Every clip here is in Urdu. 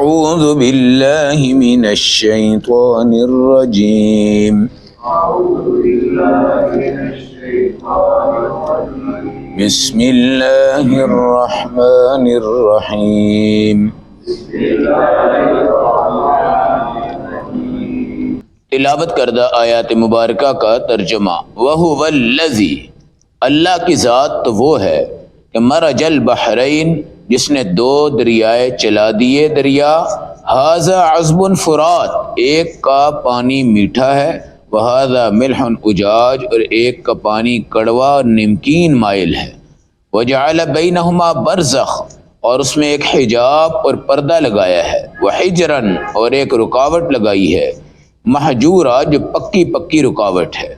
اعوذ باللہ من الشیطان الرجیم بسم اللہ الرحمن الرحیم تلاوت کردہ آیات مبارکہ کا ترجمہ وَهُوَ الَّذِي اللہ کی ذات تو وہ ہے کہ مرج البحرین جس نے دو دریائے چلا دیے دریا ھذا عذب فرات ایک کا پانی میٹھا ہے وھذا ملح اجاج اور ایک کا پانی کڑوا اور نمکین مائل ہے وجعل بینہما برزخ اور اس میں ایک حجاب اور پردہ لگایا ہے وحجرن اور ایک رکاوٹ لگائی ہے محجورہ جو پکی پکی رکاوٹ ہے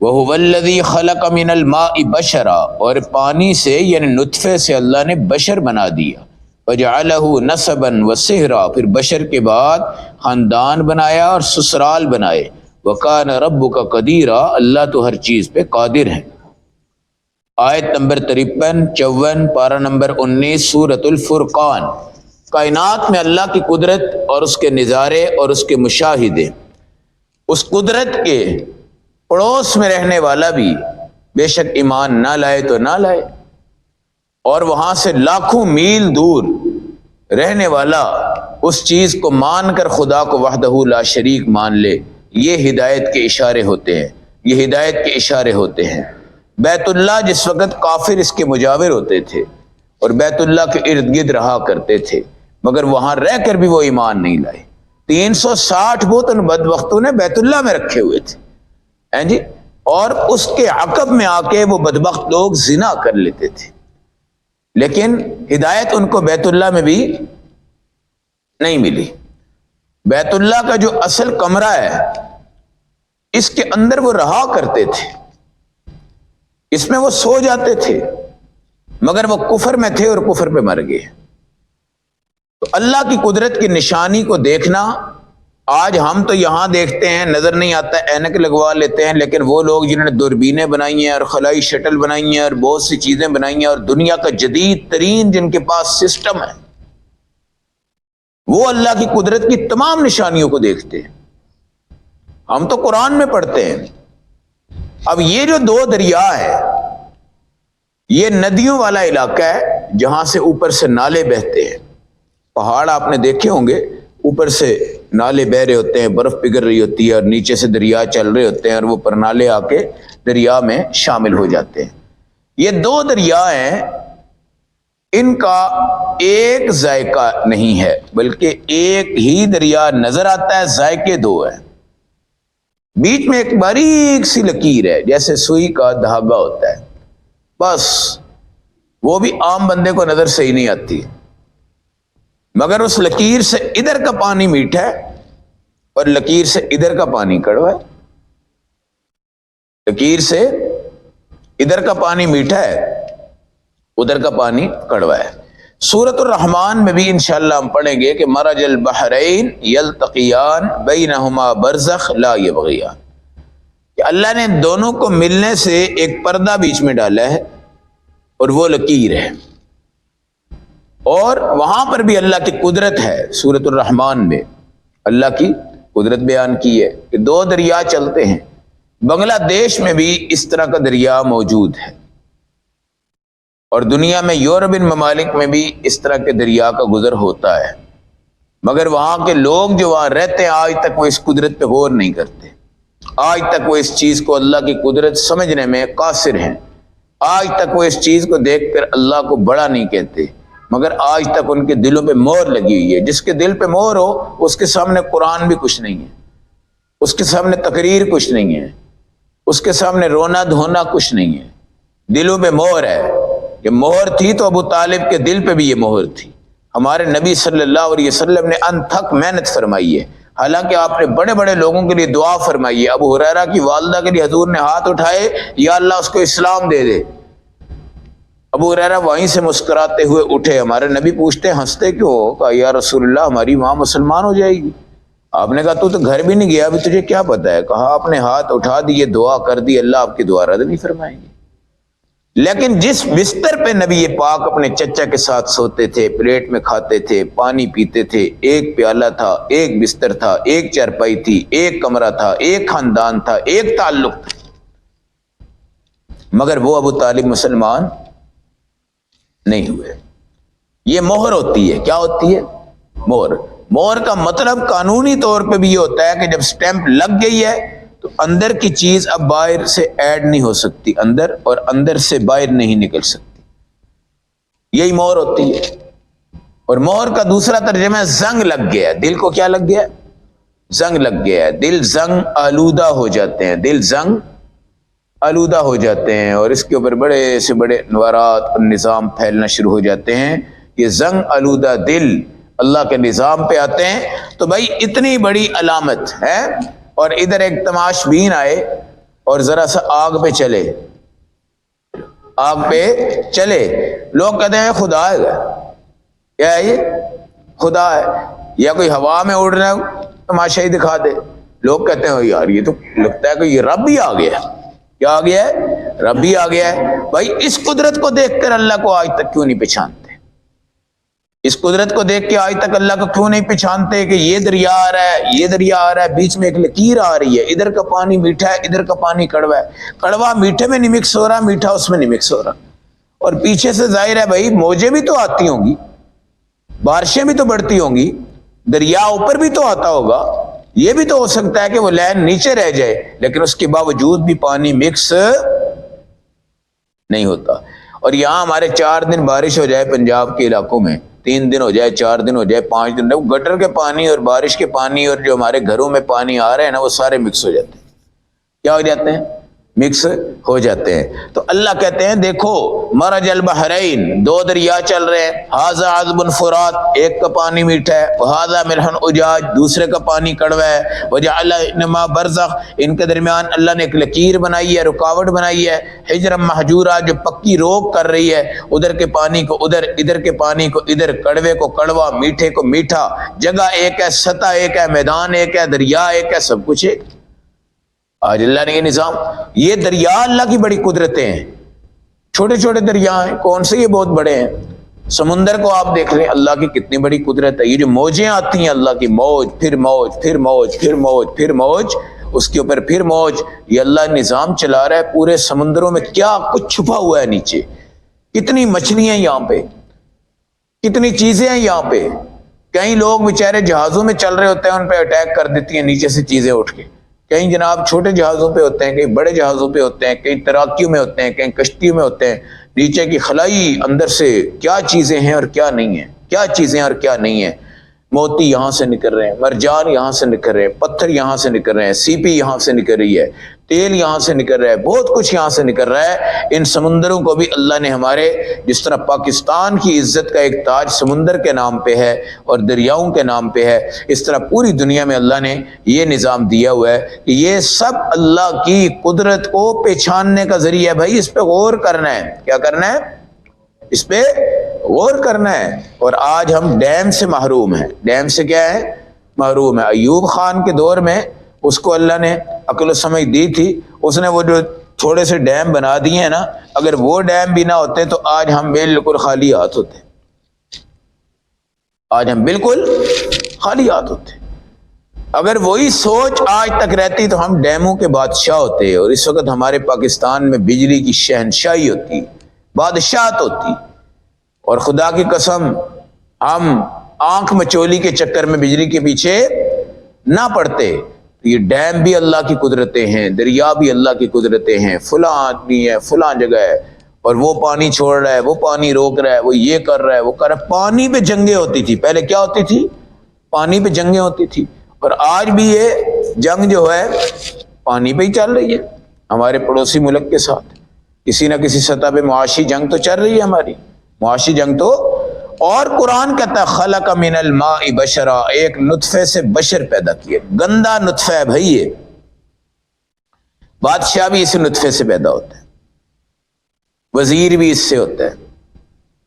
وَهُوَ الَّذِي خَلَقَ مِنَ الْمَاءِ بَشَرًا اور پانی سے یعنی نطفے سے اللہ نے بشر بنا دیا وَجَعَلَهُ نَسَبًا وَصِهْرًا پھر بشر کے بعد خاندان بنایا اور سسرال بنائے وَكَانَ رَبُّكَ قَدِيرًا اللہ تو ہر چیز پہ قادر ہے۔ آیت نمبر 53 54 پارہ نمبر 19 سورۃ الفرقان۔ کائنات میں اللہ کی قدرت اور اس کے نظارے اور اس کے مشاہدے، اس قدرت کے پڑوس میں رہنے والا بھی بے شک ایمان نہ لائے تو نہ لائے، اور وہاں سے لاکھوں میل دور رہنے والا اس چیز کو مان کر خدا کو وحدہ لا شریک مان لے، یہ ہدایت کے اشارے ہوتے ہیں، یہ ہدایت کے اشارے ہوتے ہیں۔ بیت اللہ جس وقت کافر اس کے مجاور ہوتے تھے اور بیت اللہ کے ارد گرد رہا کرتے تھے، مگر وہاں رہ کر بھی وہ ایمان نہیں لائے۔ 360 بت ان بدبختوں نے بیت اللہ میں رکھے ہوئے تھے جی، اور اس کے عقب میں آ کے وہ بدبخت لوگ زنا کر لیتے تھے، لیکن ہدایت ان کو بیت اللہ میں بھی نہیں ملی۔ بیت اللہ کا جو اصل کمرہ ہے اس کے اندر وہ رہا کرتے تھے، اس میں وہ سو جاتے تھے، مگر وہ کفر میں تھے اور کفر پہ مر گئے۔ تو اللہ کی قدرت کی نشانی کو دیکھنا، آج ہم تو یہاں دیکھتے ہیں نظر نہیں آتا، اینک لگوا لیتے ہیں، لیکن وہ لوگ جنہوں نے دوربینیں بنائی ہیں اور خلائی شٹل بنائی ہیں اور بہت سی چیزیں بنائی ہیں اور دنیا کا جدید ترین جن کے پاس سسٹم ہے، وہ اللہ کی قدرت کی تمام نشانیوں کو دیکھتے ہیں۔ ہم تو قرآن میں پڑھتے ہیں۔ اب یہ جو دو دریا ہے یہ ندیوں والا علاقہ ہے جہاں سے اوپر سے نالے بہتے ہیں۔ پہاڑ آپ نے دیکھے ہوں گے، اوپر سے نالے بہ رہے ہوتے ہیں، برف پگھل رہی ہوتی ہے اور نیچے سے دریا چل رہے ہوتے ہیں اور وہ پرنالے آ کے دریا میں شامل ہو جاتے ہیں۔ یہ دو دریا ہیں، ان کا ایک ذائقہ نہیں ہے بلکہ ایک ہی دریا نظر آتا ہے، ذائقے دو ہیں۔ بیچ میں ایک باریک سی لکیر ہے جیسے سوئی کا دھاگا ہوتا ہے، بس وہ بھی عام بندے کو نظر صحیح نہیں آتی، مگر اس لکیر سے ادھر کا پانی میٹھا ہے اور لکیر سے ادھر کا پانی کڑوا ہے۔ لکیر سے ادھر کا پانی میٹھا ہے، ادھر کا پانی کڑوا ہے۔ سورۃ الرحمن میں بھی انشاءاللہ ہم پڑھیں گے کہ مرج البحرین یلتقیان بینہما برزخ لا یبغیان، کہ اللہ نے دونوں کو ملنے سے ایک پردہ بیچ میں ڈالا ہے اور وہ لکیر ہے، اور وہاں پر بھی اللہ کی قدرت ہے۔ سورۃ الرحمن میں اللہ کی قدرت بیان کی ہے کہ دو دریا چلتے ہیں۔ بنگلہ دیش میں بھی اس طرح کا دریا موجود ہے، اور دنیا میں یورپین ممالک میں بھی اس طرح کے دریا کا گزر ہوتا ہے، مگر وہاں کے لوگ جو وہاں رہتے ہیں آج تک وہ اس قدرت پہ غور نہیں کرتے، آج تک وہ اس چیز کو اللہ کی قدرت سمجھنے میں قاصر ہیں، آج تک وہ اس چیز کو دیکھ کر اللہ کو بڑا نہیں کہتے، مگر آج تک ان کے دلوں پہ مہر لگی ہوئی ہے۔ جس کے دل پہ مہر ہو اس کے سامنے قرآن بھی کچھ نہیں ہے، اس کے سامنے تقریر کچھ نہیں ہے، اس کے سامنے رونا دھونا کچھ نہیں ہے، دلوں پہ مہر ہے۔ یہ مہر تھی تو ابو طالب کے دل پہ بھی یہ مہر تھی۔ ہمارے نبی صلی اللہ علیہ وسلم نے انتھک محنت فرمائی ہے، حالانکہ آپ نے بڑے بڑے لوگوں کے لیے دعا فرمائی ہے۔ ابو ہریرہ کی والدہ کے لیے حضور نے ہاتھ اٹھائے، یا اللہ اس کو اسلام دے دے۔ ابو ہریرہ وہیں سے مسکراتے ہوئے اٹھے، ہمارے نبی پوچھتے ہنستے کیوں ہو؟ کہا یا رسول اللہ ہماری ماں مسلمان ہو جائے گی۔ آپ نے کہا تو گھر بھی نہیں گیا، ابھی تجھے کیا پتا ہے؟ کہا آپ نے ہاتھ اٹھا دیے، دعا کر دی، اللہ آپ کی دعا رد نہیں فرمائیں گے۔ لیکن جس بستر پہ نبی پاک اپنے چچا کے ساتھ سوتے تھے، پلیٹ میں کھاتے تھے، پانی پیتے تھے، ایک پیالہ تھا، ایک بستر تھا، ایک چارپائی تھی، ایک کمرہ تھا، ایک خاندان تھا، ایک تعلق تھا، مگر وہ ابو طالب مسلمان نہیں ہوئے۔ یہ مہر ہوتی ہے۔ کیا ہوتی ہے؟ مہر۔ مہر کا مطلب قانونی طور پہ بھی یہ ہوتا ہے کہ جب سٹیمپ لگ گئی ہے تو اندر کی چیز اب باہر سے ایڈ نہیں ہو سکتی اندر، اور اندر سے باہر نہیں نکل سکتی، یہی مہر ہوتی ہے۔ اور مہر کا دوسرا ترجمہ ہے زنگ لگ گیا ہے۔ دل کو کیا لگ گیا ہے؟ زنگ لگ گیا ہے۔ دل زنگ آلودہ ہو جاتے ہیں، دل زنگ آلودہ ہو جاتے ہیں، اور اس کے اوپر بڑے سے بڑے نوارات اور نظام پھیلنا شروع ہو جاتے ہیں۔ یہ زنگ آلودہ دل اللہ کے نظام پہ آتے ہیں تو بھائی اتنی بڑی علامت ہے، اور ادھر ایک تماش بین آئے اور ذرا سا آگ پہ چلے، آگ پہ چلے، لوگ کہتے ہیں خدا ہے، کیا ہے یہ؟ خدا ہے۔ یا کوئی ہوا میں اڑ رہا ہے تماشا ہی دکھا دے، لوگ کہتے ہیں یار یہ تو لگتا ہے کہ یہ رب ہی آ گیا ہے۔ کیا آ گیا ہے؟ رب ہی آ گیا ہے۔ بھائی اس قدرت کو دیکھ کر اللہ کو آج تک کیوں نہیں پہچانتے؟ اس قدرت کو دیکھ کے آج تک اللہ کو کیوں نہیں پہچانتے کہ یہ دریا آ رہا ہے، یہ دریا آ رہا ہے، بیچ میں ایک لکیر آ رہی ہے، ادھر کا پانی میٹھا ہے، ادھر کا پانی کڑوا ہے، کڑوا میٹھے میں نہیں مکس ہو رہا، میٹھا اس میں نہیں مکس ہو رہا، اور پیچھے سے ظاہر ہے بھائی موجیں بھی تو آتی ہوں گی، بارشیں بھی تو بڑھتی ہوں گی، دریا اوپر بھی تو آتا ہوگا، یہ بھی تو ہو سکتا ہے کہ وہ لین نیچے رہ جائے، لیکن اس کے باوجود بھی پانی مکس نہیں ہوتا۔ اور یہاں ہمارے 4 دن بارش ہو جائے پنجاب کے علاقوں میں، 3 دن ہو جائے، 4 دن ہو جائے، 5 دن، وہ گٹر کے پانی اور بارش کے پانی اور جو ہمارے گھروں میں پانی آ رہے ہیں نا، وہ سارے مکس ہو جاتے ہیں۔ کیا ہو جاتے ہیں؟ مکس ہو جاتے ہیں۔ تو اللہ کہتے ہیں دیکھو مرج البحرین، 2 دریا چل رہے ہیں، ھذا عذب فرات، ایک کا پانی میٹھا ہے، وھذا ملح اجاج، دوسرے کا پانی کڑوا ہے، وجعل بینہما برزخ، ان کے درمیان اللہ نے ایک لکیر بنائی ہے، رکاوٹ بنائی ہے، حجرا محجورا، جو پکی روک کر رہی ہے، ادھر کے پانی کو ادھر، ادھر کے پانی کو ادھر، کڑوے کو کڑوا، میٹھے کو میٹھا، جگہ ایک ہے، سطح ایک ہے، میدان ایک ہے، دریا ایک ہے، سب کچھ ایک۔ آج اللہ نے یہ نظام، یہ دریا اللہ کی بڑی قدرتیں ہیں، چھوٹے چھوٹے دریا ہیں، کون سے یہ بہت بڑے ہیں۔ سمندر کو آپ دیکھ لیں، اللہ کی کتنی بڑی قدرت ہے۔ یہ جو موجیں آتی ہیں اللہ کی، موج پھر موج پھر موج پھر موج پھر موج، اس کے اوپر پھر موج، یہ اللہ نظام چلا رہا ہے پورے سمندروں میں۔ کیا کچھ چھپا ہوا ہے نیچے، کتنی مچھلیاں یہاں پہ، کتنی چیزیں ہیں یہاں پہ۔ کئی لوگ بیچارے جہازوں میں چل رہے ہوتے ہیں، ان پہ اٹیک کر دیتی ہیں نیچے سے چیزیں اٹھ کے، کہیں جناب چھوٹے جہازوں پہ ہوتے ہیں، کہیں بڑے جہازوں پہ ہوتے ہیں، کہیں تراکیوں میں ہوتے ہیں، کہیں کشتیوں میں ہوتے ہیں، نیچے کی خلائی اندر سے کیا چیزیں ہیں اور کیا نہیں ہیں، کیا چیزیں اور کیا نہیں ہیں۔ موتی یہاں سے نکل رہے ہیں، مرجان یہاں سے نکل رہے ہیں، پتھر یہاں سے نکل رہے ہیں، سیپی یہاں سے نکل رہی ہے، تیل یہاں سے نکل رہا ہے، بہت کچھ یہاں سے نکل رہا ہے۔ ان سمندروں کو بھی اللہ نے ہمارے، جس طرح پاکستان کی عزت کا ایک تاج سمندر کے نام پہ ہے اور دریاؤں کے نام پہ ہے، اس طرح پوری دنیا میں اللہ نے یہ نظام دیا ہوا ہے کہ یہ سب اللہ کی قدرت کو پہچاننے کا ذریعہ ہے۔ بھائی اس پہ غور کرنا ہے، کیا کرنا ہے؟ اس پہ غور کرنا ہے۔ اور آج ہم ڈیم سے محروم ہیں۔ ڈیم سے کیا ہے؟ محروم ہے۔ ایوب خان کے دور میں اس کو اللہ نے عقل و سمجھ دی تھی، اس نے وہ جو تھوڑے سے ڈیم بنا دیے ہیں نا، اگر وہ ڈیم بھی نہ ہوتے تو آج ہم بالکل خالی ہاتھ ہوتے، آج ہم بالکل خالی ہاتھ ہوتے۔ اگر وہی سوچ آج تک رہتی تو ہم ڈیموں کے بادشاہ ہوتے، اور اس وقت ہمارے پاکستان میں بجلی کی شہنشاہی ہوتی، بادشاہت ہوتی، اور خدا کی قسم ہم آنکھ مچولی کے چکر میں بجلی کے پیچھے نہ پڑتے۔ یہ ڈیم بھی اللہ کی قدرتیں ہیں، دریا بھی اللہ کی قدرتیں ہیں، فلاں آدمی ہے، فلاں جگہ ہے، اور وہ پانی چھوڑ رہا ہے، وہ پانی روک رہا ہے، وہ یہ کر رہا ہے، وہ کر رہا ہے۔ پانی پہ جنگیں ہوتی تھی پہلے، کیا ہوتی تھی؟ پانی پہ جنگیں ہوتی تھی، اور آج بھی یہ جنگ جو ہے پانی پہ ہی چل رہی ہے ہمارے پڑوسی ملک کے ساتھ۔ کسی نہ کسی سطح پہ معاشی جنگ تو چل رہی ہے ہماری، معاشی جنگ تو۔ اور قرآن کہتا ہے خلق من الماء بشرا، ایک نطفے سے بشر پیدا کیے، گندا نطفہ ہے بھائی یہ، بادشاہ بھی اس نطفے سے پیدا ہوتا ہے، وزیر بھی اس سے ہوتا ہے،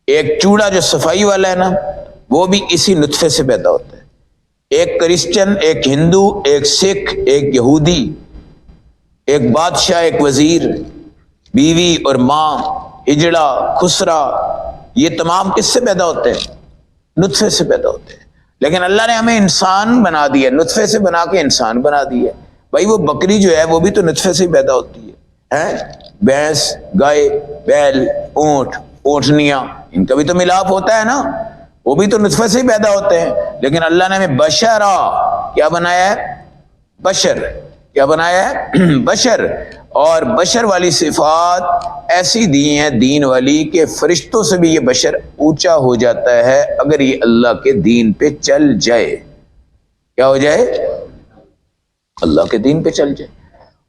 ایک چوڑا جو صفائی والا ہے نا وہ بھی اسی نطفے سے پیدا ہوتا ہے، ایک کرسچن، ایک ہندو، ایک سکھ، ایک یہودی، ایک بادشاہ، ایک وزیر، بیوی اور ماں، ہجڑا، خسرا، یہ تمام کس سے پیدا ہوتے ہیں؟ نطفے سے پیدا ہوتے ہیں۔ لیکن اللہ نے ہمیں انسان بنا دیا، نطفے سے بنا کے انسان بنا دیا۔ بھائی وہ بکری جو ہے وہ بھی تو نطفے سے ہی پیدا ہوتی ہے، بھینس، گائے، بیل، اونٹ، اونٹنیاں، ان کا بھی تو ملاپ ہوتا ہے نا، وہ بھی تو نطفے سے ہی پیدا ہوتے ہیں۔ لیکن اللہ نے ہمیں بشرا کیا بنایا ہے؟ بشر، کیا بنایا ہے؟ بشر۔ اور بشر والی صفات ایسی دی ہیں دین والی کہ فرشتوں سے بھی یہ بشر اونچا ہو جاتا ہے اگر یہ اللہ کے دین پہ چل جائے۔ کیا ہو جائے؟ اللہ کے دین پہ چل جائے۔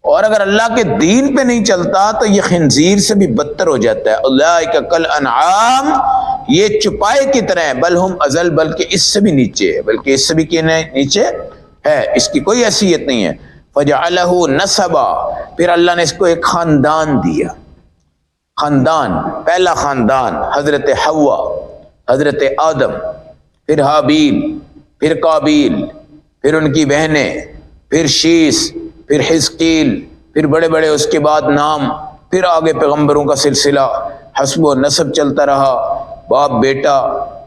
اور اگر اللہ کے دین پہ نہیں چلتا تو یہ خنزیر سے بھی بدتر ہو جاتا ہے۔ اولئک کالانعام، یہ چپائے کی طرح ہے، بل ہم اضل، بلکہ اس سے بھی نیچے ہے، بلکہ اس سے بھی کیا نیچے ہے، اس کی کوئی حیثیت نہیں ہے۔ فجعلہ نسبا، پھر اللہ نے اس کو ایک خاندان دیا، خاندان، پہلا خاندان حضرت حوا، حضرت آدم، پھر حابیل، پھر قابیل، پھر ان کی بہنیں، پھر شیس، پھر حزقیل، پھر بڑے بڑے اس کے بعد نام، پھر آگے پیغمبروں کا سلسلہ، حسب و نسب چلتا رہا، باپ بیٹا،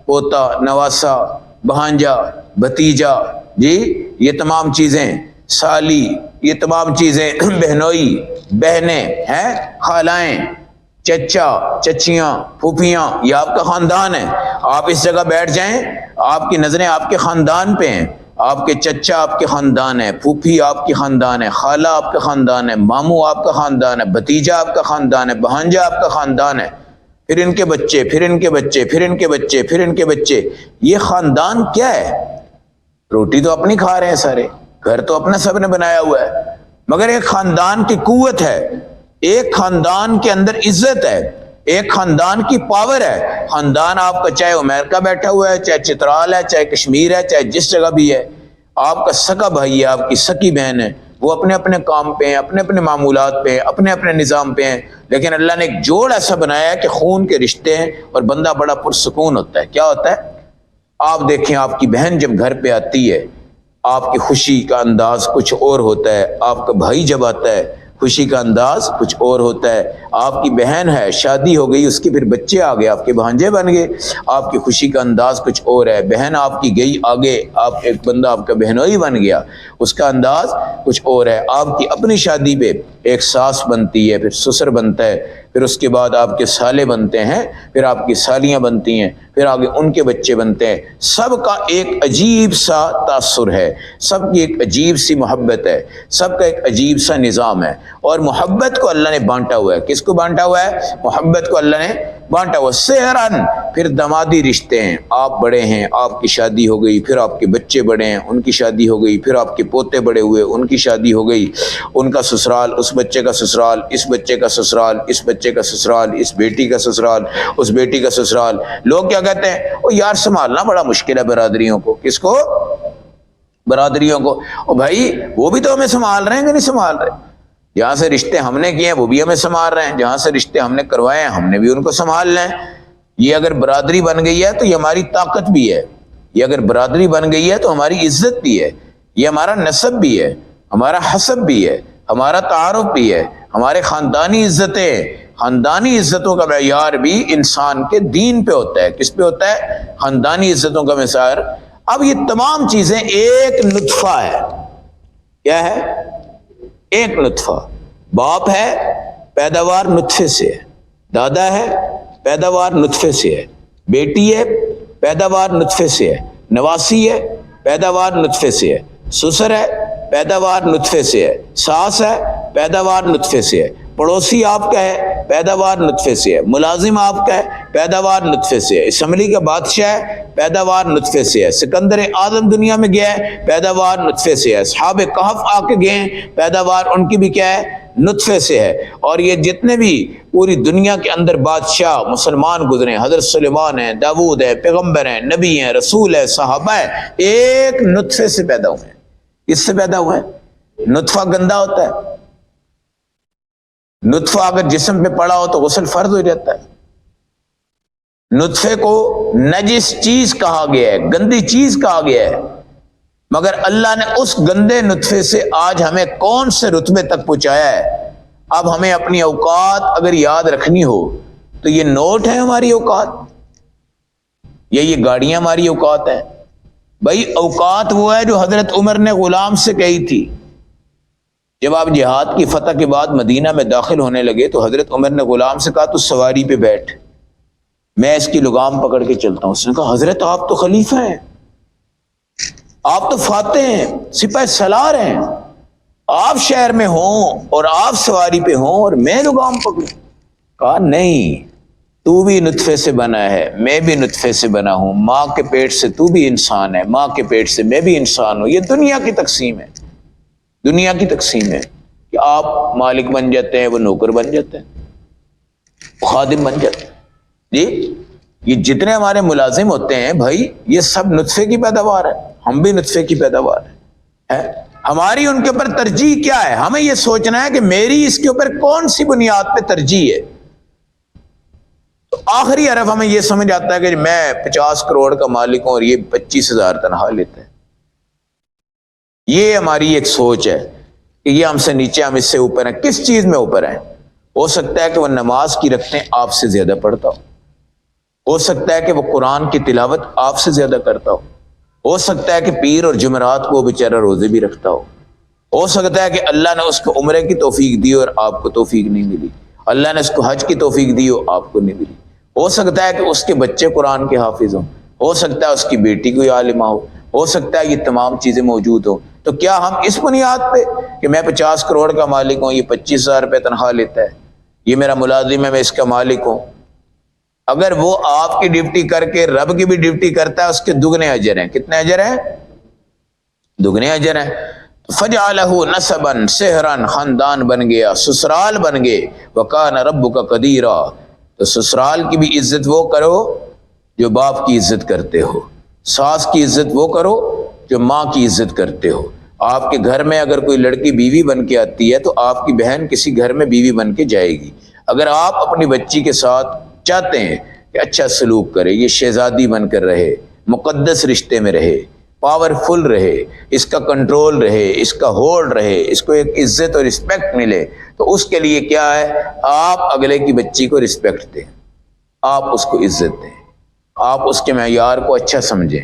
پوتا، نواسا، بھانجا، بھتیجا، جی یہ تمام چیزیں، سالی، یہ تمام چیزیں، بہنوئی، بہنیں ہیں، خالائیں، چچا، چچیاں، پھوپھیاں، یہ آپ کا خاندان ہے۔ آپ اس جگہ بیٹھ جائیں، آپ کی نظریں آپ کے خاندان پہ ہیں، آپ کے چچا آپ کے خاندان ہے، پھوپھی آپ کی خاندان ہے، خالہ آپ کا خاندان ہے، ماموں آپ کا خاندان ہے، بھتیجا آپ کا خاندان ہے، بھانجا آپ کا خاندان ہے، پھر ان کے بچے، پھر ان کے بچے، پھر ان کے بچے، پھر ان کے بچے۔ یہ خاندان کیا ہے؟ روٹی تو اپنی کھا رہے ہیں سارے، گھر تو اپنا سب نے بنایا ہوا ہے، مگر ایک خاندان کی قوت ہے، ایک خاندان کے اندر عزت ہے، ایک خاندان کی پاور ہے۔ خاندان آپ کا چاہے امریکہ بیٹھا ہوا ہے، چاہے چترال ہے، چاہے کشمیر ہے، چاہے جس جگہ بھی ہے، آپ کا سگا بھائی ہے، آپ کی سکی بہن ہے، وہ اپنے اپنے کام پہ ہیں، اپنے اپنے معمولات پہ ہیں، اپنے اپنے نظام پہ ہیں، لیکن اللہ نے ایک جوڑ ایسا بنایا ہے کہ خون کے رشتے ہیں اور بندہ بڑا پرسکون ہوتا ہے۔ کیا ہوتا ہے؟ آپ دیکھیں آپ کی بہن جب گھر پہ آتی ہے، آپ کی خوشی کا انداز کچھ اور ہوتا ہے، آپ کا بھائی جب آتا ہے خوشی کا انداز کچھ اور ہوتا ہے، آپ کی بہن ہے، شادی ہو گئی، اس کے پھر بچے آ گئے، آپ کے بھانجے بن گئے، آپ کی خوشی کا انداز کچھ اور ہے، بہن آپ کی گئی آگے، آپ ایک بندہ آپ کا بہنوئی بن گیا، اس کا انداز کچھ اور ہے، آپ کی اپنی شادی پہ ایک ساس بنتی ہے، پھر سسر بنتا ہے، پھر اس کے بعد آپ کے سالے بنتے ہیں، پھر آپ کی سالیاں بنتی ہیں، پھر آگے ان کے بچے بنتے ہیں، سب کا ایک عجیب سا تاثر ہے، سب کی ایک عجیب سی محبت ہے، سب کا ایک عجیب سا نظام ہے، اور محبت کو اللہ نے بانٹا ہوا ہے۔ کس کو بانٹا ہوا ہے؟ محبت کو اللہ نے بانٹا ہوا ہے۔ سحرن، پھر دمادی رشتے ہیں، آپ بڑے ہیں، آپ کی شادی ہو گئی، پھر آپ کے بچے بڑے ہیں، ان کی شادی ہو گئی، پھر آپ کے پوتے بڑے ہوئے، ان کی شادی ہو گئی، ان کا سسرال، اس بچے کا سسرال، اس بچے کا سسرال، اس بچے کا سسرال، اس بیٹی کا سسرال، اس بیٹی کا سسرال۔ لوگ کیا کہتے ہیں؟ او یار سنبھالنا بڑا مشکل ہے برادریوں کو۔ کس کو؟ برادریوں کو۔ او بھائی وہ بھی تو ہمیں سنبھال رہے ہیں کہ نہیں سنبھال رہے؟ جہاں سے رشتے ہم نے کیے ہیں وہ بھی ہمیں سنبھال رہے ہیں، جہاں سے رشتے ہم نے کروائے ہیں ہم نے بھی ان کو سنبھالنا ہے۔ یہ اگر برادری بن گئی ہے تو یہ ہماری طاقت بھی ہے، یہ اگر برادری بن گئی ہے تو ہماری عزت بھی ہے، یہ ہمارا نسب بھی ہے، ہمارا حسب بھی ہے، ہمارا تعارف بھی ہے، ہمارے خاندانی عزتیں، خاندانی عزتوں کا معیار بھی انسان کے دین پہ ہوتا ہے۔ کس پہ ہوتا ہے؟ خاندانی عزتوں کا معیار۔ اب یہ تمام چیزیں ایک نطفہ ہے۔ کیا ہے؟ ایک نطفہ۔ باپ ہے، پیداوار نطفے سے ہے، دادا ہے، پیداوار نطفے سے ہے، بیٹی ہے، پیداوار نطفے سے ہے، نواسی ہے، پیداوار نطفے سے ہے، سسر ہے، پیداوار نطفے سے ہے، ساس ہے، پیداوار نطفے سے ہے، پڑوسی آپ کا ہے، پیداوار نطفے سے ہے، ملازم آپ کا ہے، پیداوار نطفے سے ہے، اسمبلی کا بادشاہ ہے، پیداوار نطفے سے ہے، سکندر اعظم دنیا میں گیا ہے، پیداوار نطفے سے ہے، اصحاب کہف آ کے گئے ہیں، پیداوار ان کی بھی کیا ہے؟ نطفے سے ہے۔ اور یہ جتنے بھی پوری دنیا کے اندر بادشاہ مسلمان گزرے، حضرت سلیمان ہیں، داؤد ہے، پیغمبر ہیں، نبی ہیں، رسول ہے، صحابہ ہیں، ایک نطفے سے پیدا ہوئے ہیں۔ کس سے پیدا ہوئے ہیں؟ نطفہ گندا ہوتا ہے، نطفہ اگر جسم پہ پڑا ہو تو غسل فرض ہو جاتا ہے۔ نطفے کو نجس چیز کہا گیا ہے، گندی چیز کہا گیا ہے، مگر اللہ نے اس گندے نطفے سے آج ہمیں کون سے رتبے تک پہنچایا ہے؟ اب ہمیں اپنی اوقات اگر یاد رکھنی ہو تو یہ نوٹ ہے ہماری اوقات، یا یہ گاڑیاں ہماری اوقات ہیں؟ بھائی اوقات وہ ہے جو حضرت عمر نے غلام سے کہی تھی۔ جب آپ جہاد کی فتح کے بعد مدینہ میں داخل ہونے لگے تو حضرت عمر نے غلام سے کہا تو سواری پہ بیٹھ، میں اس کی لگام پکڑ کے چلتا ہوں۔ اس نے کہا حضرت آپ تو خلیفہ ہیں، آپ تو فاتح ہیں، سپہ سالار ہیں، آپ شہر میں ہوں اور آپ سواری پہ ہوں اور میں لگام پکڑوں؟ کہا نہیں، تو بھی نطفے سے بنا ہے، میں بھی نطفے سے بنا ہوں، ماں کے پیٹ سے تو بھی انسان ہے، ماں کے پیٹ سے میں بھی انسان ہوں۔ یہ دنیا کی تقسیم ہے، دنیا کی تقسیم ہے کہ آپ مالک بن جاتے ہیں، وہ نوکر بن جاتے ہیں، خادم بن جاتے ہیں۔ جی یہ جتنے ہمارے ملازم ہوتے ہیں بھائی، یہ سب نطفے کی پیداوار ہے، ہم بھی نطفے کی پیداوار ہے۔ ہماری ان کے اوپر ترجیح کیا ہے؟ ہمیں یہ سوچنا ہے کہ میری اس کے اوپر کون سی بنیاد پہ ترجیح ہے۔ تو آخری حرف ہمیں یہ سمجھ آتا ہے کہ میں 50 کروڑ کا مالک ہوں اور یہ 25,000 تنخواہ لیتے ہیں۔ یہ ہماری ایک سوچ ہے کہ یہ ہم سے نیچے، ہم اس سے اوپر ہیں۔ کس چیز میں اوپر ہیں؟ ہو سکتا ہے کہ وہ نماز کی رکھتے ہیں آپ سے زیادہ پڑھتا ہو سکتا ہے کہ وہ قرآن کی تلاوت آپ سے زیادہ کرتا ہو سکتا ہے کہ پیر اور جمعرات کو بیچارہ روزے بھی رکھتا ہو سکتا ہے کہ اللہ نے اس کو عمرے کی توفیق دی اور آپ کو توفیق نہیں ملی، اللہ نے اس کو حج کی توفیق دی اور آپ کو نہیں ملی، ہو سکتا ہے کہ اس کے بچے قرآن کے حافظ ہوں، ہو سکتا ہے اس کی بیٹی کوئی عالمہ ہو سکتا ہے یہ تمام چیزیں موجود ہوں۔ تو کیا ہم اس بنیاد پہ کہ میں 50 کروڑ کا مالک ہوں، یہ 25,000 روپے تنخواہ لیتا ہے، یہ میرا ملازم ہے، میں اس کا مالک ہوں، اگر وہ آپ کی ڈیوٹی کر کے رب کی بھی ڈیوٹی کرتا ہے اس کے دگنے اجر ہیں۔ کتنے اجر ہیں؟ دگنے اجر ہیں۔ فجعلہ نسبا سحرا، خاندان بن گیا، سسرال بن گئے۔ وکان ربک قدیرا، تو سسرال کی بھی عزت وہ کرو جو باپ کی عزت کرتے ہو، ساس کی عزت وہ کرو جو ماں کی عزت کرتے ہو۔ آپ کے گھر میں اگر کوئی لڑکی بیوی بن کے آتی ہے تو آپ کی بہن کسی گھر میں بیوی بن کے جائے گی۔ اگر آپ اپنی بچی کے ساتھ چاہتے ہیں کہ اچھا سلوک کرے، یہ شہزادی بن کر رہے، مقدس رشتے میں رہے، پاورفل رہے، اس کا کنٹرول رہے، اس کا ہولڈ رہے، اس کو ایک عزت اور رسپیکٹ ملے، تو اس کے لیے کیا ہے؟ آپ اگلے کی بچی کو رسپیکٹ دیں، آپ اس کو عزت دیں، آپ اس کے معیار کو اچھا سمجھیں،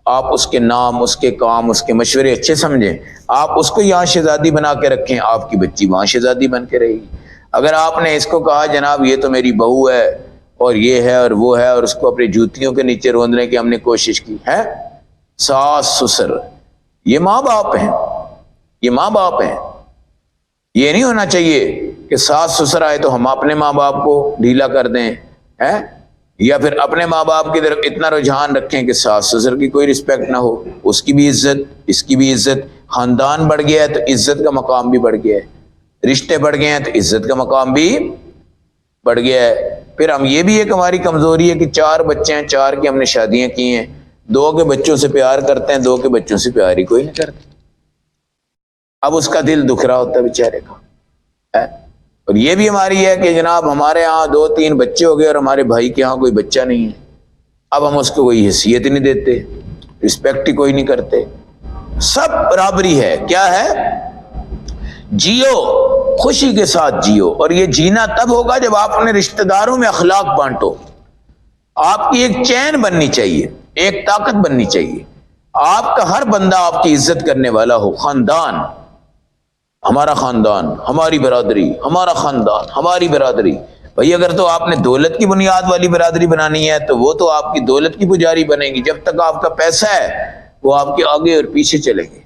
آپ اس کے نام، اس کے کام، اس کے مشورے اچھے سمجھیں، آپ اس کو یہاں شہزادی بنا کے رکھیں، آپ کی بچی وہاں شہزادی بن کے رہے گی۔ اگر آپ نے اس کو کہا جناب یہ تو میری بہو ہے اور یہ ہے اور وہ ہے، اور اس کو اپنی جوتیوں کے نیچے روندنے کی ہم نے کوشش کی ہے، ساس سسر یہ ماں باپ ہیں، یہ ماں باپ ہیں۔ یہ نہیں ہونا چاہیے کہ ساس سسر آئے تو ہم اپنے ماں باپ کو ڈھیلا کر دیں، یا پھر اپنے ماں باپ کی طرف اتنا رجحان رکھیں کہ ساس سسر کی کوئی رسپیکٹ نہ ہو، اس کی بھی عزت، اس کی بھی عزت۔ خاندان بڑھ گیا ہے تو عزت کا مقام بھی بڑھ گیا ہے، رشتے بڑھ گئے ہیں تو عزت کا مقام بھی بڑھ گیا ہے۔ پھر ہم یہ بھی ایک ہماری کمزوری ہے کہ 4 بچے ہیں، 4 کی ہم نے شادیاں کی ہیں، 2 کے بچوں سے پیار کرتے ہیں، 2 کے بچوں سے پیار ہی کوئی نہیں کرتا۔ اب اس کا دل دکھ رہا ہوتا ہے بیچارے کا۔ اور یہ بھی ہماری ہے کہ جناب ہمارے ہاں 2-3 بچے ہو گئے اور ہمارے بھائی کے ہاں کوئی بچہ نہیں ہے، اب ہم اس کو کوئی حیثیت نہیں دیتے، رسپیکٹ ہی کوئی نہیں کرتے۔ سب برابری ہے، کیا ہے؟ جیو، خوشی کے ساتھ جیو، اور یہ جینا تب ہوگا جب آپ اپنے رشتہ داروں میں اخلاق بانٹو۔ آپ کی ایک چین بننی چاہیے، ایک طاقت بننی چاہیے، آپ کا ہر بندہ آپ کی عزت کرنے والا ہو۔ خاندان، ہمارا خاندان، ہماری برادری، ہمارا خاندان، ہماری برادری۔ بھئی اگر تو آپ نے دولت کی بنیاد والی برادری بنانی ہے تو وہ تو آپ کی دولت کی پجاری بنے گی، جب تک آپ کا پیسہ ہے وہ آپ کے آگے اور پیچھے چلیں گے۔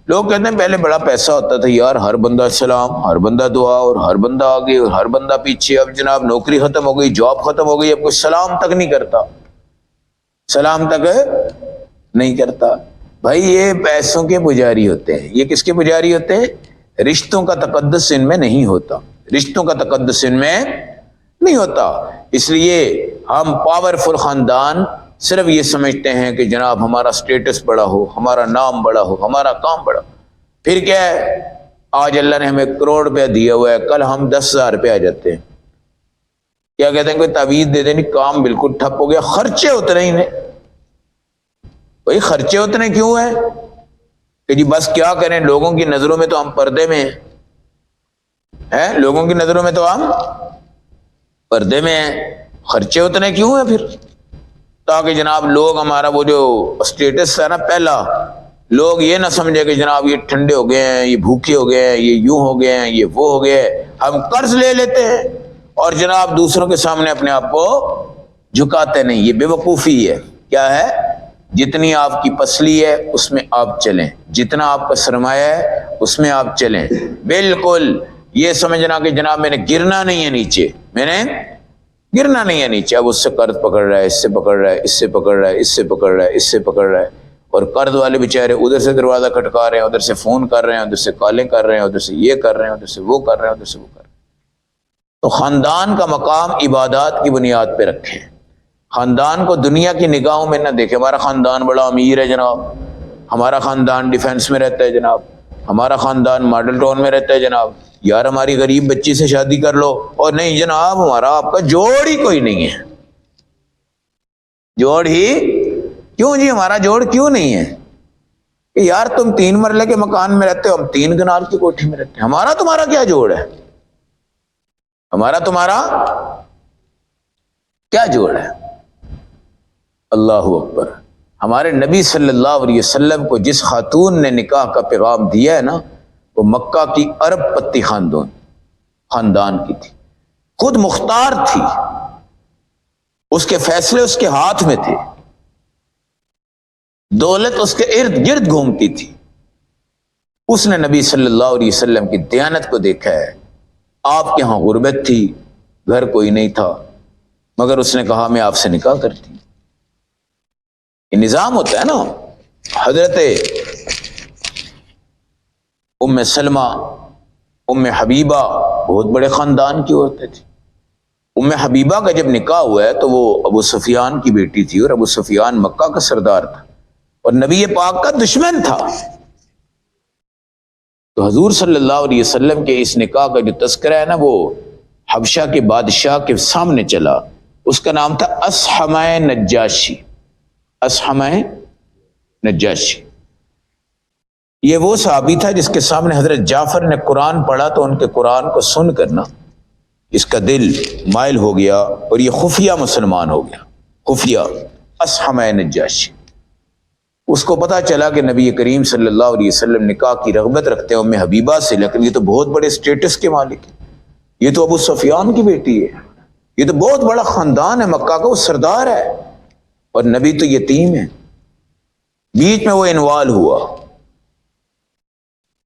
لوگ کہتے ہیں پہلے بڑا پیسہ ہوتا تھا یار، ہر بندہ سلام، ہر بندہ دعا، اور ہر بندہ آگے اور ہر بندہ پیچھے۔ اب جناب نوکری ختم ہو گئی، جاب ختم ہو گئی، اب کوئی سلام تک نہیں کرتا، سلام تک نہیں کرتا۔ بھائی یہ پیسوں کے پجاری ہوتے ہیں، یہ کس کے پجاری ہوتے ہیں؟ رشتوں کا تقدس ان میں نہیں ہوتا، رشتوں کا تقدس ان میں نہیں ہوتا۔ اس لیے ہم پاورفل خاندان صرف یہ سمجھتے ہیں کہ جناب ہمارا سٹیٹس بڑا ہو، ہمارا نام بڑا ہو، ہمارا کام بڑا ہو۔ پھر کیا ہے؟ آج اللہ نے ہمیں 1 کروڑ روپیہ دیا ہوا ہے، کل ہم 10,000 روپے آ جاتے ہیں، کیا کہتے ہیں کوئی تعویذ دے دیں، کام بالکل ٹھپ ہو گیا، خرچے اتنے ہی نہیں۔ بھائی خرچے اتنے کیوں ہیں کہ جی بس کیا کریں، لوگوں کی نظروں میں تو ہم پردے میں ہیں۔ ہے لوگوں کی نظروں میں تو عام پردے میں ہیں، خرچے اتنے کیوں ہیں پھر؟ تاکہ جناب لوگ ہمارا وہ جو اسٹیٹس ہے نا پہلا، لوگ یہ نہ سمجھے کہ جناب یہ ٹھنڈے ہو گئے ہیں، یہ بھوکے ہو گئے ہیں، یہ یوں ہو گئے ہیں، یہ وہ ہو گئے ہیں۔ ہم قرض لے لیتے ہیں اور جناب دوسروں کے سامنے اپنے آپ کو جھکاتے نہیں، یہ بے وقوفی ہے۔ کیا ہے؟ جتنی آپ کی پسلی ہے اس میں آپ چلیں، جتنا آپ کا سرمایہ ہے اس میں آپ چلیں۔ بالکل یہ سمجھنا کہ جناب میں نے گرنا نہیں ہے نیچے، میں نے گرنا نہیں ہے نیچے، اب اس سے قرض پکڑ رہا ہے، اس سے پکڑ رہا ہے، اس سے پکڑ رہا ہے، اس سے پکڑ رہا ہے، اس سے پکڑ رہا ہے، اور قرض والے بیچارے ادھر سے دروازہ کھٹکا رہے ہیں، ادھر سے فون کر رہے ہیں، ادھر سے کالیں کر رہے ہیں، ادھر سے یہ کر رہے ہیں، ادھر سے وہ کر رہے ہیں، ادھر سے وہ کر رہے ہیں۔ تو خاندان کا مقام عبادات کی بنیاد پہ رکھیں، خاندان کو دنیا کی نگاہوں میں نہ دیکھیں۔ ہمارا خاندان بڑا امیر ہے جناب، ہمارا خاندان ڈیفینس میں رہتا ہے جناب، ہمارا خاندان ماڈل ٹاؤن میں رہتا ہے جناب، یار ہماری غریب بچی سے شادی کر لو، اور نہیں جناب ہمارا آپ کا جوڑ ہی کوئی نہیں ہے، جوڑ ہی کیوں جی، ہمارا جوڑ کیوں نہیں ہے کہ یار تم 3 مرلے کے مکان میں رہتے ہو، ہم 3 کنال کی کوٹھی میں رہتے ہیں، ہمارا تمہارا کیا جوڑ ہے؟ ہمارا تمہارا کیا جوڑ ہے؟ اللہ اکبر۔ ہمارے نبی صلی اللہ علیہ وسلم کو جس خاتون نے نکاح کا پیغام دیا ہے نا، وہ مکہ کی ارب پتی خاندان کی تھی، خود مختار تھی، اس کے فیصلے اس کے ہاتھ میں تھے، دولت اس کے ارد گرد گھومتی تھی۔ اس نے نبی صلی اللہ علیہ وسلم کی دیانت کو دیکھا ہے۔ آپ کے ہاں غربت تھی، گھر کوئی نہیں تھا، مگر اس نے کہا میں آپ سے نکاح کرتی ہوں۔ یہ نظام ہوتا ہے نا۔ حضرت ام سلمہ، ام حبیبہ بہت بڑے خاندان کی عورتیں تھیں۔ ام حبیبہ کا جب نکاح ہوا ہے تو وہ ابو سفیان کی بیٹی تھی، اور ابو سفیان مکہ کا سردار تھا اور نبی پاک کا دشمن تھا۔ تو حضور صلی اللہ علیہ وسلم کے اس نکاح کا جو تذکرہ ہے نا، وہ حبشہ کے بادشاہ کے سامنے چلا، اس کا نام تھا اصحمہ نجاشی۔ اصحمہ نجاشی یہ وہ صحابی تھا جس کے سامنے حضرت جعفر نے قرآن پڑھا تو ان کے قرآن کو سن کر نا اس کا دل مائل ہو گیا اور یہ خفیہ مسلمان ہو گیا، خفیہ اصحمہ نجاشی۔ اس کو پتا چلا کہ نبی کریم صلی اللہ علیہ وسلم نکاح کی رغبت رکھتے ہیں ام حبیبہ سے، لیکن یہ تو بہت بڑے سٹیٹس کے مالک ہیں، یہ تو ابو سفیان کی بیٹی ہے، یہ تو بہت بڑا خاندان ہے مکہ کا، وہ سردار ہے، اور نبی تو یتیم ہے۔ بیچ میں وہ انوال ہوا،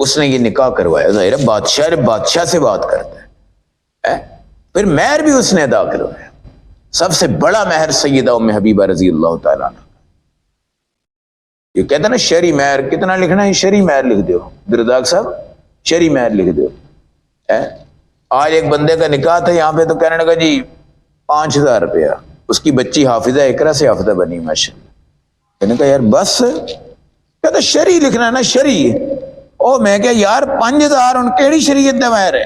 اس نے یہ نکاح کروایا۔ ظاہر ہے بادشاہ سے بات کرتا ہے، پھر مہر بھی اس نے ادا کروایا۔ سب سے بڑا مہر سیدہ ام حبیبہ رضی اللہ تعالیٰ عنہ۔ یہ کہتے ہیں نا شرعی مہر کتنا لکھنا ہے، شرعی مہر لکھ دو درزاق صاحب، شرعی مہر لکھ دو۔ آج ایک بندے کا نکاح تھا یہاں پہ، تو کہنے لگا جی 5000 روپیہ، اس کی بچی حافظہ اقرا سے حافظہ بنی ماشاءاللہ۔ کہنے کا یار بس، کہتا شرعی لکھنا ہے نا، شرعی۔ او میں کہ یار 5000 ان کیڑی شریعت دا مہر ہے؟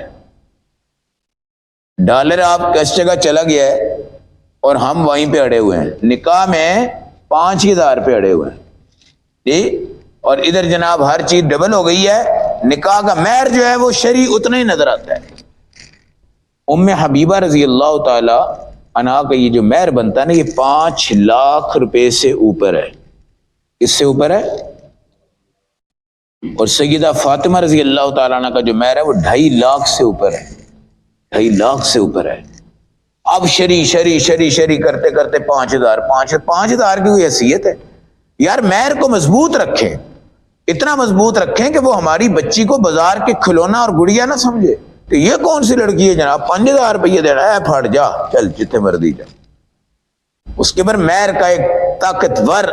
ڈالر آپ کس جگہ چلا گیا ہے اور ہم وہیں پہ اڑے ہوئے ہیں، نکاح میں 5000 پہ اڑے ہوئے ہیں جی، اور ادھر جناب ہر چیز ڈبل ہو گئی ہے، نکاح کا مہر جو ہے وہ شرعی اتنا ہی نظر آتا ہے۔ ام حبیبہ رضی اللہ تعالی عنہا کا یہ جو مہر بنتا ہے نا، یہ 5 لاکھ روپے سے اوپر ہے۔ اس سے اوپر ہے؟ اور سیدہ فاطمہ رضی اللہ تعالیٰ عنہ کا جو مہر ہے وہ 2.5 لاکھ سے اوپر ہے، 2.5 لاکھ سے اوپر ہے۔ اب شری کرتے کرتے 5000 کی کوئی حیثیت ہے؟ یار مہر کو مضبوط رکھیں، اتنا مضبوط رکھیں کہ وہ ہماری بچی کو بازار کے کھلونا اور گڑیا نہ سمجھے کہ یہ کون سی لڑکی ہے جناب 5000 روپیہ دینا ہے، پھٹ جا چل جتنے مرضی جا۔ اس کے اوپر مہر کا ایک طاقتور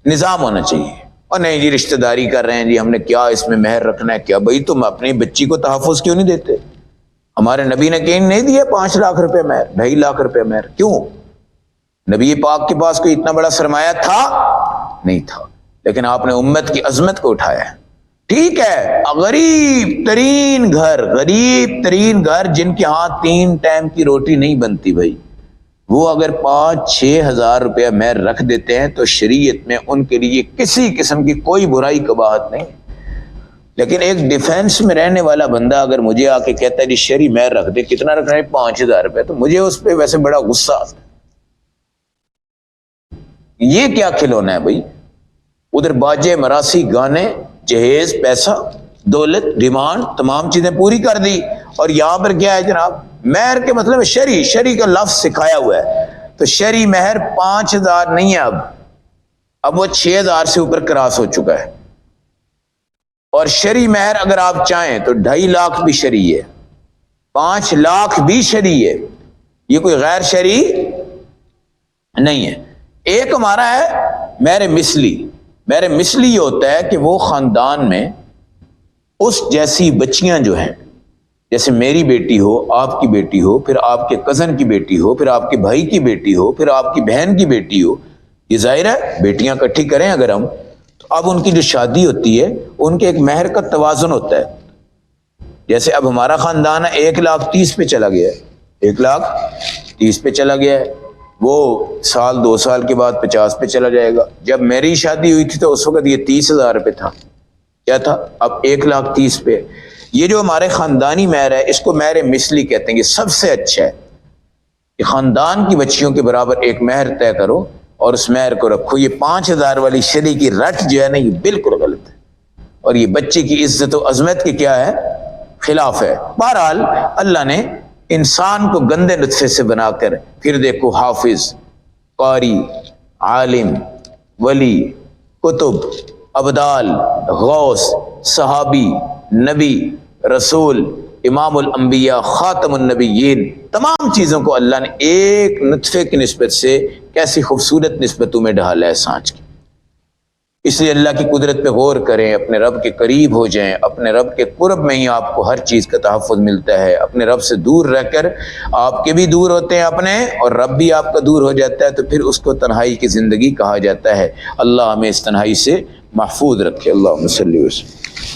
نظام ہونا چاہیے، اور نہیں جی رشتہ داری کر رہے ہیں جی ہم نے کیا اس میں مہر رکھنا ہے کیا؟ بھائی تم اپنی بچی کو تحفظ کیوں نہیں دیتے؟ ہمارے نبی نے کہیں نہیں دیا 5 لاکھ روپے مہر، 2.5 لاکھ روپے مہر، کیوں؟ نبی پاک کے پاس کوئی اتنا بڑا سرمایہ تھا نہیں تھا، لیکن آپ نے امت کی عظمت کو اٹھایا ہے۔ ٹھیک ہے غریب ترین گھر جن کے ہاں 3 ٹائم کی روٹی نہیں بنتی، بھائی وہ اگر 5-6 ہزار روپیہ مہر رکھ دیتے ہیں تو شریعت میں ان کے لیے کسی قسم کی کوئی برائی قباحت نہیں۔ لیکن ایک ڈیفینس میں رہنے والا بندہ اگر مجھے آ کے کہتا ہے جی شہری مہر رکھ دے، کتنا رکھنا ہے؟ 5000 روپے، تو مجھے اس پہ ویسے بڑا غصہ آتا ہے۔ یہ کیا کھلونا ہے بھائی؟ ادھر باجے، مراسی، گانے، جہیز، پیسہ، دولت، ڈیمانڈ، تمام چیزیں پوری کر دی، اور یہاں پر کیا ہے جناب؟ مہر کے مطلب شرعی کا لفظ سکھایا ہوا ہے، تو شرعی مہر 5000 نہیں ہے، اب وہ 6000 سے اوپر کراس ہو چکا ہے۔ اور شرعی مہر اگر آپ چاہیں تو 2.5 لاکھ بھی شرعی ہے، 5 لاکھ بھی شرعی ہے، یہ کوئی غیر شرعی نہیں ہے۔ ایک ہمارا ہے مہر مثلی۔ مہر مثلی یہ ہوتا ہے کہ وہ خاندان میں اس جیسی بچیاں جو ہیں، جیسے میری بیٹی ہو، آپ کی بیٹی ہو، پھر آپ کے کزن کی بیٹی ہو، پھر آپ کے بھائی کی بیٹی ہو، پھر آپ کی بہن کی بیٹی ہو، یہ ظاہر ہے بیٹیاں اکٹھی کریں اگر ہم، تو اب ان کی جو شادی ہوتی ہے ان کے ایک مہر کا توازن ہوتا ہے۔ جیسے اب ہمارا خاندان 1,30,000 پہ چلا گیا ہے، 1,30,000 پہ چلا گیا ہے، وہ سال 2 سال کے بعد 50 پہ چلا جائے گا۔ جب میری شادی ہوئی تھی تو اس وقت یہ 30,000 روپے تھا، کیا تھا؟ اب 1,30,000 پہ۔ یہ جو ہمارے خاندانی مہر ہے اس کو مہر مثلی کہتے ہیں۔ یہ سب سے اچھا ہے کہ خاندان کی بچیوں کے برابر ایک مہر طے کرو اور اس مہر کو رکھو۔ یہ 5,000 والی شرعی کی رٹ جو ہے نا، یہ بالکل غلط ہے، اور یہ بچے کی عزت و عظمت کے کیا ہے؟ خلاف ہے۔ بہرحال اللہ نے انسان کو گندے نطفے سے بنا کر پھر دیکھو حافظ، قاری، عالم، ولی، کتب، ابدال، غوث، صحابی، نبی، رسول، امام الانبیاء، خاتم النبیین، تمام چیزوں کو اللہ نے ایک نطفے کی نسبت سے کیسی خوبصورت نسبتوں میں ڈھالا ہے سانچ کی۔ اس لیے اللہ کی قدرت پہ غور کریں، اپنے رب کے قریب ہو جائیں، اپنے رب کے قرب میں ہی آپ کو ہر چیز کا تحفظ ملتا ہے۔ اپنے رب سے دور رہ کر آپ کے بھی دور ہوتے ہیں اپنے، اور رب بھی آپ کا دور ہو جاتا ہے، تو پھر اس کو تنہائی کی زندگی کہا جاتا ہے۔ اللہ ہمیں اس تنہائی سے محفوظ رکھے۔ اللہم صلی وسلم۔